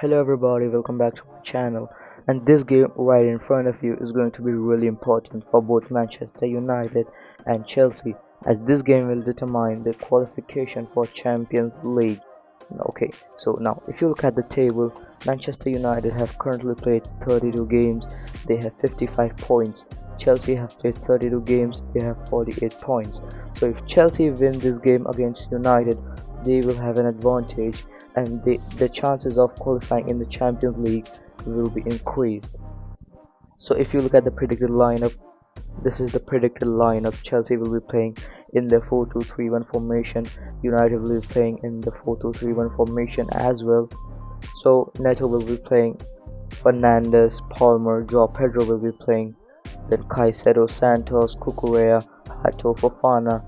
Hello everybody, welcome back to my channel. And this game right in front of you is going to be really important for both Manchester United and Chelsea, as this game will determine the qualification for Champions League. Okay, so now if you look at the table, Manchester United have currently played 32 games, they have 55 points. Chelsea have played 32 games, they have 48 points. So if Chelsea win this game against United, they will have an advantage, and the chances of qualifying in the Champions League will be increased. So if you look at the predicted lineup, this is the predicted lineup. Chelsea will be playing in the 4-2-3-1 formation. United will be playing in the 4-2-3-1 formation as well. So Neto will be playing, Fernandes, Palmer, Joao Pedro will be playing, then Caicedo, Santos, Cucurella, Hato, Fofana,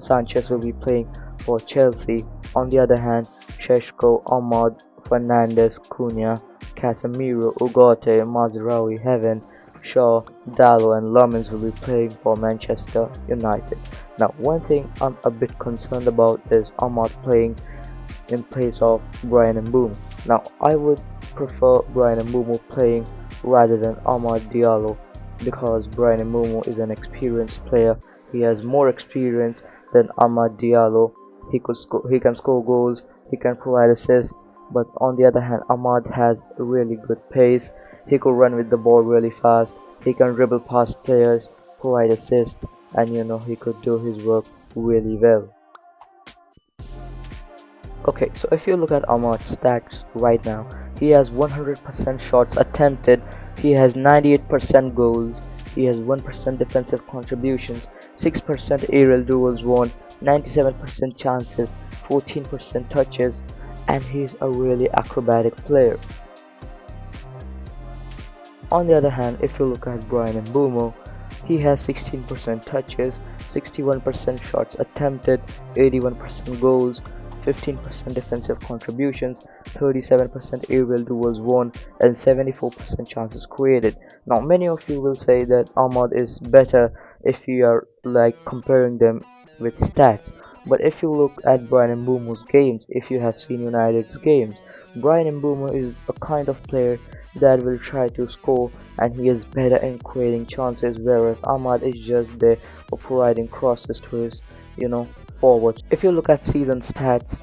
Sanchez will be playing for Chelsea. On the other hand, Sheshko, Ahmad, Fernandes, Cunha, Casemiro, Ugarte, Mazraoui, Heaven, Shaw, Dallo and Lamens will be playing for Manchester United. Now one thing I'm a bit concerned about is Ahmad playing in place of Brian Mbeumo. Now I would prefer Brian Mbeumo playing rather than Amad Diallo, because Brian Mbeumo is an experienced player. He has more experience than Amad Diallo. He can score goals, he can provide assists, but on the other hand, Ahmad has really good pace. He could run with the ball really fast, he can dribble past players, provide assists, and he could do his work really well. Okay, so if you look at Ahmad's stats right now, he has 100% shots attempted, he has 98% goals, he has 1% defensive contributions, 6% aerial duels won, 97% chances, 14% touches, and he's a really acrobatic player. On the other hand, if you look at Brian Mbeumo, he has 16% touches, 61% shots attempted, 81% goals, 15% defensive contributions, 37% aerial duels won, and 74% chances created. Now many of you will say that Ahmad is better if you are like comparing them with stats, but if you look at Brian Mbeumo's games, if you have seen United's games, Brian Mbeumo is a kind of player that will try to score, and he is better in creating chances, whereas Ahmad is just there for providing crosses to his forwards. If you look at season stats,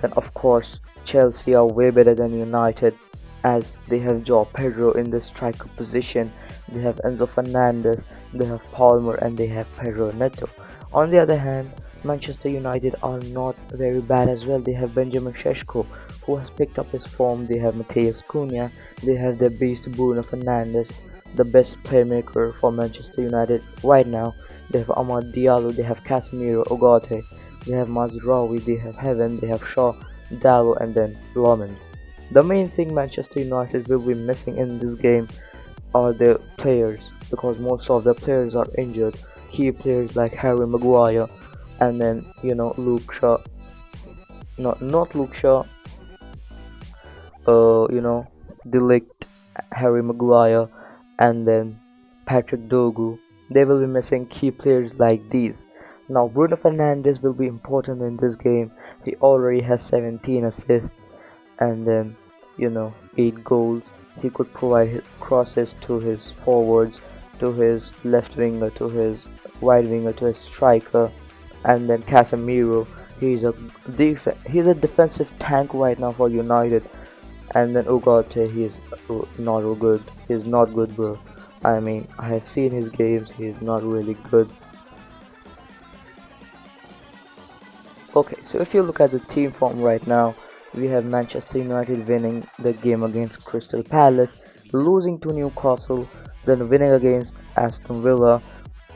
then of course Chelsea are way better than United, as they have Joao Pedro in the striker position, they have Enzo Fernandez, they have Palmer, and they have Pedro Neto. On the other hand, Manchester United are not very bad as well. They have Benjamin Sheshko, who has picked up his form, they have Matheus Cunha, they have their beast Bruno Fernandes, the best playmaker for Manchester United right now. They have Amad Diallo, they have Casemiro, Ugarte, they have Mazraoui, they have Heaven, they have Shaw, Dallo, and then Lamens. The main thing Manchester United will be missing in this game are the players, because most of the players are injured. Key players like Harry Maguire, and then Luke Shaw, not Luke Shaw, Delict, Harry Maguire, and then Patrick Dogu. They will be missing key players like these. Now Bruno Fernandes will be important in this game. He already has 17 assists and then 8 goals. He could provide crosses to his forwards, to his left winger, to his right winger, to his striker, and then Casemiro. He's a defensive tank right now for United. And then Ugarte, he's not good. He's not good, bro. I mean, I have seen his games. He's not really good. Okay, so if you look at the team form right now, we have Manchester United winning the game against Crystal Palace, losing to Newcastle, then winning against Aston Villa,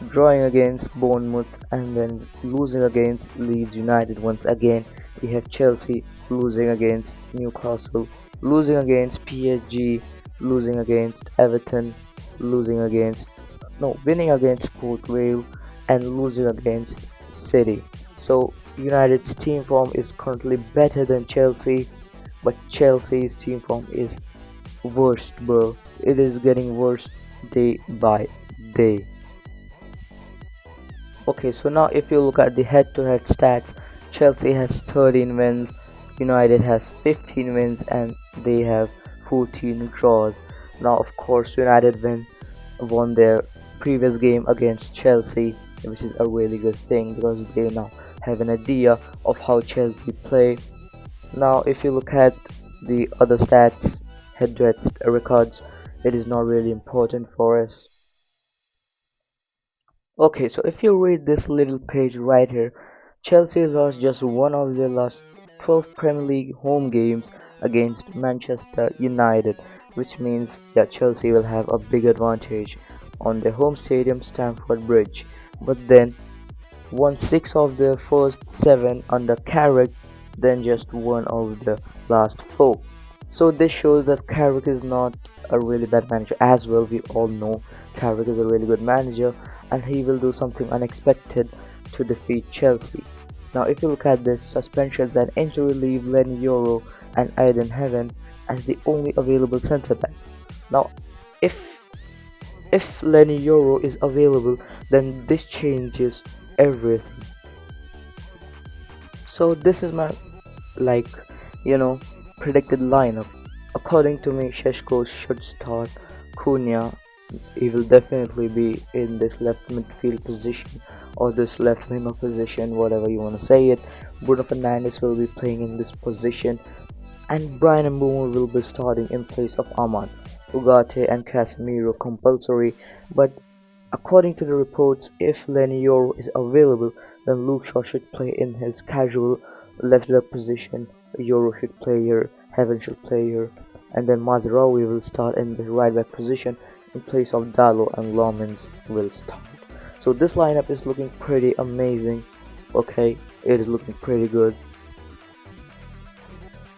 drawing against Bournemouth, and then losing against Leeds United once again. We have Chelsea losing against Newcastle, losing against PSG, losing against Everton, winning against Port Vale, and losing against City. So United's team form is currently better than Chelsea, but Chelsea's team form is worst, bro. It is getting worse day by day. Okay, so now if you look at the head-to-head stats, Chelsea has 13 wins, United has 15 wins and they have 14 draws. Now, of course, United won their previous game against Chelsea, which is a really good thing because they now have an idea of how Chelsea play. Now, if you look at the other stats, head-to-head records, it is not really important for us. Okay, so if you read this little page right here, Chelsea lost just one of their last 12 Premier League home games against Manchester United, which means that Chelsea will have a big advantage on their home stadium, Stamford Bridge. But then won 6 of their first 7 under Carrick, then just one of the last 4. So this shows that Carrick is not a really bad manager as well. We all know Carrick is a really good manager and he will do something unexpected to defeat Chelsea. Now if you look at this, suspensions and injury leave Lenny Yoro and Aiden Heaven as the only available centre backs. Now if Lenny Yoro is available, then this changes everything. So this is my like you know predicted lineup. According to me, Sheshko should start. Cunha, he will definitely be in this left midfield position or this left winger position, whatever you want to say it. Bruno Fernandes will be playing in this position, and Brian Mbeumo will be starting in place of Ahmad. Ugarte and Casemiro compulsory, but according to the reports, if Lenny Yoro is available, then Luke Shaw should play in his casual left back position. Yoro should play here, Heaven should play here, and then Mazraoui will start in the right back position in place of Dalo, and Lomans will start. So this lineup is looking pretty amazing. Okay, it is looking pretty good.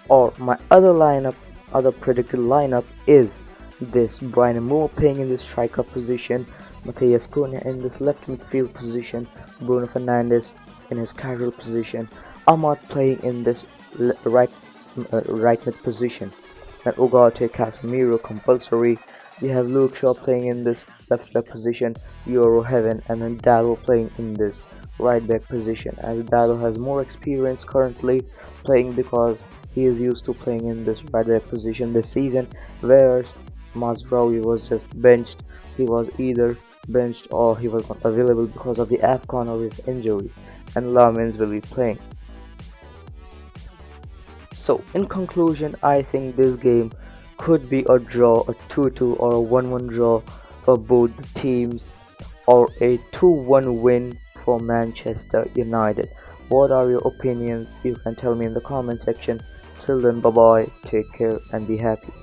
Or my other predicted lineup is this: Brian Moore playing in the striker position, Matheus Cunha in this left midfield position, Bruno Fernandes in his casual position, Ahmad playing in this right mid position, and Ugarte, Casemiro compulsory. We have Luke Shaw playing in this left back position, Euro Heaven, and then Dalo playing in this right back position, as Dalo has more experience currently playing because he is used to playing in this right back position this season, whereas Mazraoui was just benched. He was either benched or he was not available because of the AFCON or his injury, and Lamins will be playing. So in conclusion, I think this game could be a draw, a 2-2 or a 1-1 draw for both the teams, or a 2-1 win for Manchester United. What are your opinions? You can tell me in the comment section. Till then, bye bye, take care and be happy.